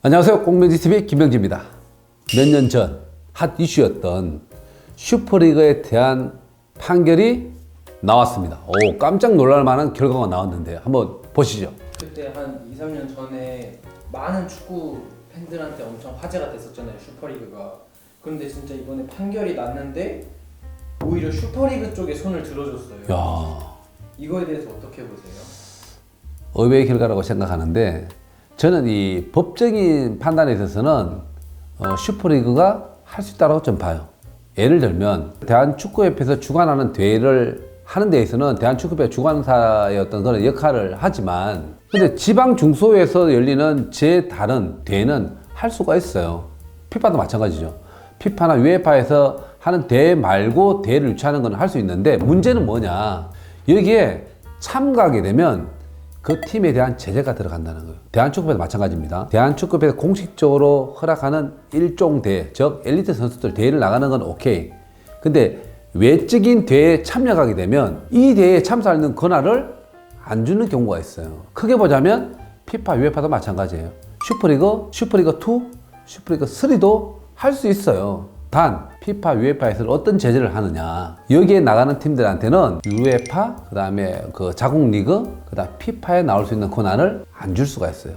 안녕하세요. 꽁병지TV 김병지입니다. 몇 년 전 핫 이슈였던 슈퍼리그에 대한 판결이 나왔습니다. 오, 깜짝 놀랄 만한 결과가 나왔는데 한번 보시죠. 그때 한 2, 3년 전에 많은 축구 팬들한테 엄청 화제가 됐었잖아요, 슈퍼리그가. 그런데 진짜 이번에 판결이 났는데 오히려 슈퍼리그 쪽에 손을 들어줬어요. 야, 이거에 대해서 어떻게 보세요? 의외의 결과라고 생각하는데, 저는 이 법적인 판단에 있어서는 슈퍼리그가 할 수 있다고 좀 봐요. 예를 들면 대한축구협회에서 주관하는 대회를 하는 데 있어서는 대한축구협회 주관사의 어떤 그런 역할을 하지만, 근데 지방 중소에서 열리는 제 다른 대회는 할 수가 있어요. 피파도 마찬가지죠. 피파나 유에파에서 하는 대회 말고 대회를 유치하는 건 할 수 있는데, 문제는 뭐냐, 여기에 참가하게 되면 그 팀에 대한 제재가 들어간다는 거예요. 대한축구협회도 마찬가지입니다. 대한축구협회에서 공식적으로 허락하는 일종 대회, 즉 엘리트 선수들 대회를 나가는 건 오케이. 근데 외적인 대회에 참여하게 되면 이 대회에 참석할 수 있는 권한을 안 주는 경우가 있어요. 크게 보자면 피파, 유에파도 마찬가지예요. 슈퍼리그, 슈퍼리그2, 슈퍼리그3도 할 수 있어요. 단 피파, 유에파에서 어떤 제재를 하느냐, 여기에 나가는 팀들한테는 유에파, 그 다음에 그 자국 리그, 그 다음 피파에 나올 수 있는 권한을 안 줄 수가 있어요.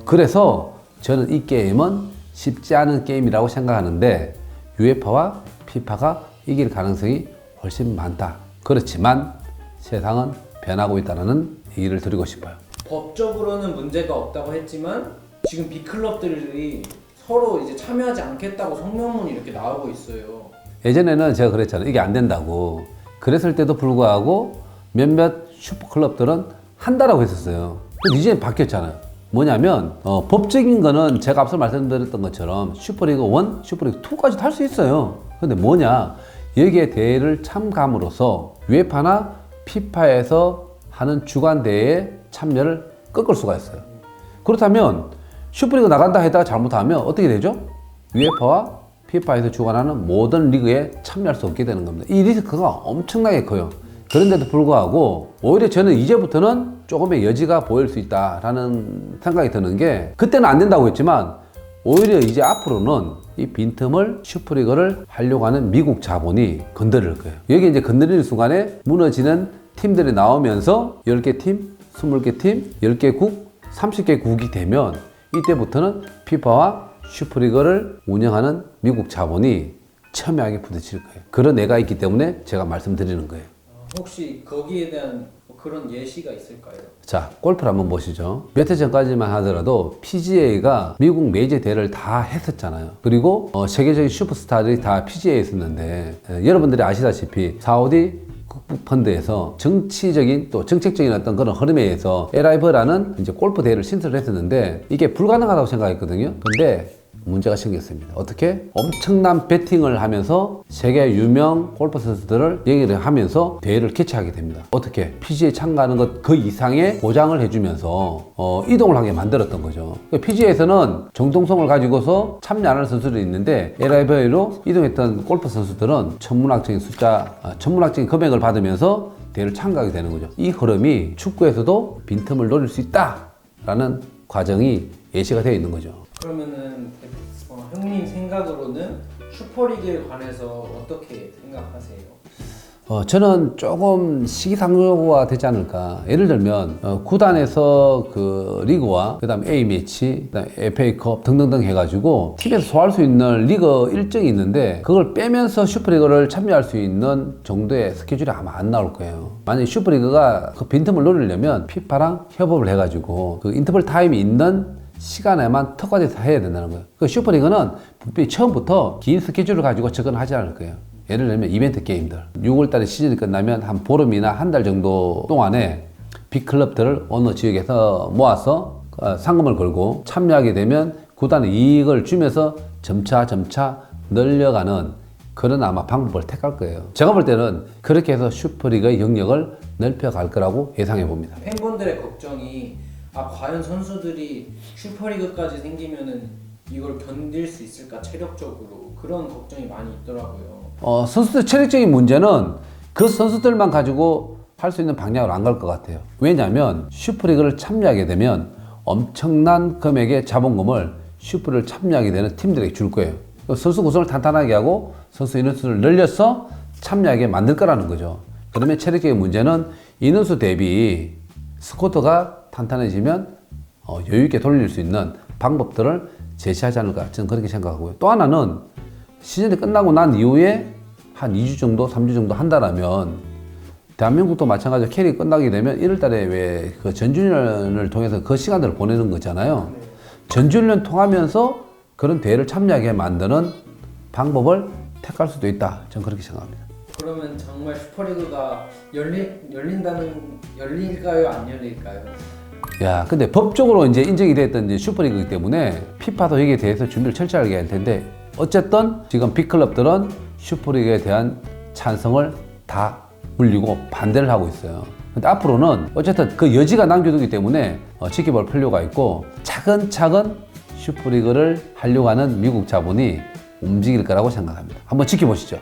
그래서 저는 이 게임은 쉽지 않은 게임이라고 생각하는데, 유에파와 피파가 이길 가능성이 훨씬 많다. 그렇지만 세상은 변하고 있다는 얘기를 드리고 싶어요. 법적으로는 문제가 없다고 했지만 지금 빅클럽들이 서로 이제 참여하지 않겠다고 성명문이 이렇게 나오고 있어요. 예전에는 제가 그랬잖아요. 이게 안 된다고. 그랬을 때도 불구하고 몇몇 슈퍼클럽들은 한다라고 했었어요. 근데 이제 바뀌었잖아요. 뭐냐면 법적인 거는 제가 앞서 말씀드렸던 것처럼 슈퍼리그 1, 슈퍼리그 2까지도 할 수 있어요. 근데 뭐냐, 여기에 대회를 참가함으로써 유에파나 피파에서 하는 주관 대회에 참여를 꺾을 수가 있어요. 그렇다면 슈퍼리그 나간다 했다가 잘못하면 어떻게 되죠? 유에파와 피파에서 주관하는 모든 리그에 참여할 수 없게 되는 겁니다. 이 리스크가 엄청나게 커요. 그런데도 불구하고 오히려 저는 이제부터는 조금의 여지가 보일 수 있다라는 생각이 드는 게, 그때는 안 된다고 했지만 오히려 이제 앞으로는 이 빈틈을 슈퍼리그를 하려고 하는 미국 자본이 건드릴 거예요. 여기 이제 건드리는 순간에 무너지는 팀들이 나오면서 10개 팀, 20개 팀, 10개 국, 30개 국이 되면 이때부터는 피파와 슈퍼리그를 운영하는 미국 자본이 첨예하게 부딪힐 거예요. 그런 애가 있기 때문에 제가 말씀드리는 거예요. 혹시 거기에 대한 그런 예시가 있을까요? 자, 골프를 한번 보시죠. 몇 해 전까지만 하더라도 PGA가 미국 메이저 대회를 다 했었잖아요. 그리고 세계적인 슈퍼스타들이 다 PGA에 있었는데, 여러분들이 아시다시피 사우디 국부펀드에서 정치적인 또 정책적인 어떤 그런 흐름에 의해서 LIV라는 이제 골프 대회를 신설을 했었는데, 이게 불가능하다고 생각했거든요. 근데 문제가 생겼습니다. 어떻게? 엄청난 배팅을 하면서 세계 유명 골프 선수들을 얘기를 하면서 대회를 개최하게 됩니다. 어떻게? PGA 참가하는 것 그 이상의 보장을 해주면서 이동을 하게 만들었던 거죠. PGA에서는 정통성을 가지고서 참여 안 하는 선수들이 있는데, LIV로 이동했던 골프 선수들은 천문학적인 숫자, 천문학적인 금액을 받으면서 대회를 참가하게 되는 거죠. 이 흐름이 축구에서도 빈틈을 노릴 수 있다라는 과정이 예시가 되어 있는 거죠. 그러면은 형님 생각으로는 슈퍼리그에 관해서 어떻게 생각하세요? 저는 조금 시기상조가 되지 않을까. 예를 들면 구단에서 그 리그와 그다음 A매치, 그다음 FA컵 등등등 해가지고 팀에서 소화할 수 있는 리그 일정이 있는데, 그걸 빼면서 슈퍼리그를 참여할 수 있는 정도의 스케줄이 아마 안 나올 거예요. 만약에 슈퍼리그가 그 빈틈을 노리려면 피파랑 협업을 해가지고 그 인터벌 타임이 있는 시간에만 특화돼서 해야 된다는 거예요. 그 슈퍼리그는 처음부터 긴 스케줄을 가지고 접근을 하지 않을 거예요. 예를 들면 이벤트 게임들, 6월달에 시즌이 끝나면 한 보름이나 한 달 정도 동안에 빅클럽들을 어느 지역에서 모아서 상금을 걸고 참여하게 되면 구단에 이익을 주면서 점차 늘려가는 그런 아마 방법을 택할 거예요. 제가 볼 때는 그렇게 해서 슈퍼리그의 영역을 넓혀갈 거라고 예상해 봅니다. 팬분들의 걱정이 과연 선수들이 슈퍼리그까지 생기면은 이걸 견딜 수 있을까, 체력적으로. 그런 걱정이 많이 있더라고요. 선수들 체력적인 문제는 그 선수들만 가지고 할 수 있는 방향으로 안 갈 것 같아요. 왜냐하면 슈퍼리그를 참여하게 되면 엄청난 금액의 자본금을 슈퍼리그를 참여하게 되는 팀들에게 줄 거예요. 선수 구성을 탄탄하게 하고 선수 인원수를 늘려서 참여하게 만들 거라는 거죠. 그러면 체력적인 문제는 인원수 대비 스쿼드가 탄탄해지면 여유 있게 돌릴 수 있는 방법들을 제시하지 않을까 저는 그렇게 생각하고요. 또 하나는 시즌이 끝나고 난 이후에 한 2주 정도, 3주 정도 한다라면 대한민국도 마찬가지로 캐리 끝나게 되면 1월 달에 왜 그 전주훈련을 통해서 그 시간들을 보내는 거잖아요. 전주훈련 통하면서 그런 대회를 참여하게 만드는 방법을 택할 수도 있다. 저는 그렇게 생각합니다. 그러면 정말 슈퍼리그가 열릴까요? 안 열릴까요? 야, 근데 법적으로 이제 인정이 됐던 이제 슈퍼리그이기 때문에 피파도 여기에 대해서 준비를 철저하게 할 텐데 어쨌든 지금 빅클럽들은 슈퍼리그에 대한 찬성을 다 물리고 반대를 하고 있어요. 근데 앞으로는 어쨌든 그 여지가 남겨두기 때문에 지켜볼 필요가 있고 차근차근 슈퍼리그를 하려고 하는 미국 자본이 움직일 거라고 생각합니다. 한번 지켜보시죠.